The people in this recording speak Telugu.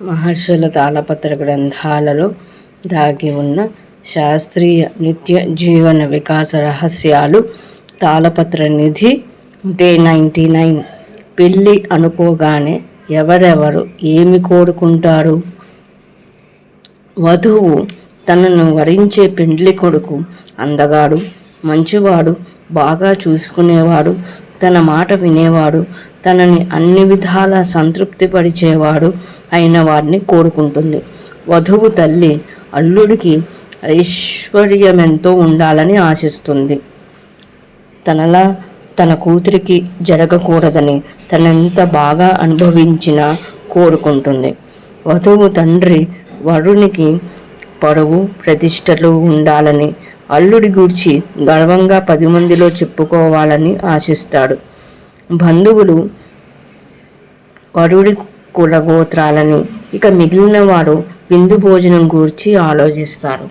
మహర్షుల తాళపత్ర గ్రంథాలలో దాగి ఉన్న శాస్త్రీయ నిత్య జీవన వికాస రహస్యాలు. తాళపత్ర నిధి డే 99. పెళ్ళి అనుకోగానే ఎవరెవరు ఏమి కోరుకుంటారు? వధువు తనను వరించే పెండ్లి కొడుకు అందగాడు, మంచివాడు, బాగా చూసుకునేవాడు, తన మాట వినేవాడు, తనని అన్ని విధాలా సంతృప్తిపరిచేవాడు అయిన వారిని కోరుకుంటుంది. వధువు తల్లి అల్లుడికి ఐశ్వర్యమెంతో ఉండాలని ఆశిస్తుంది. తనలా తన కూతురికి జరగకూడదని తనెంత బాగా అనుభవించినా కోరుకుంటుంది. వధువు తండ్రి వరునికి పరువు ప్రతిష్టలు ఉండాలని, అల్లుడి గూర్చి గర్వంగా 10 మందిలో చెప్పుకోవాలని ఆశిస్తాడు. బంధువులు వరుడి కులగోత్రాలని, ఇక మిగిలిన వారు విందు భోజనం గూర్చి ఆలోచిస్తారు.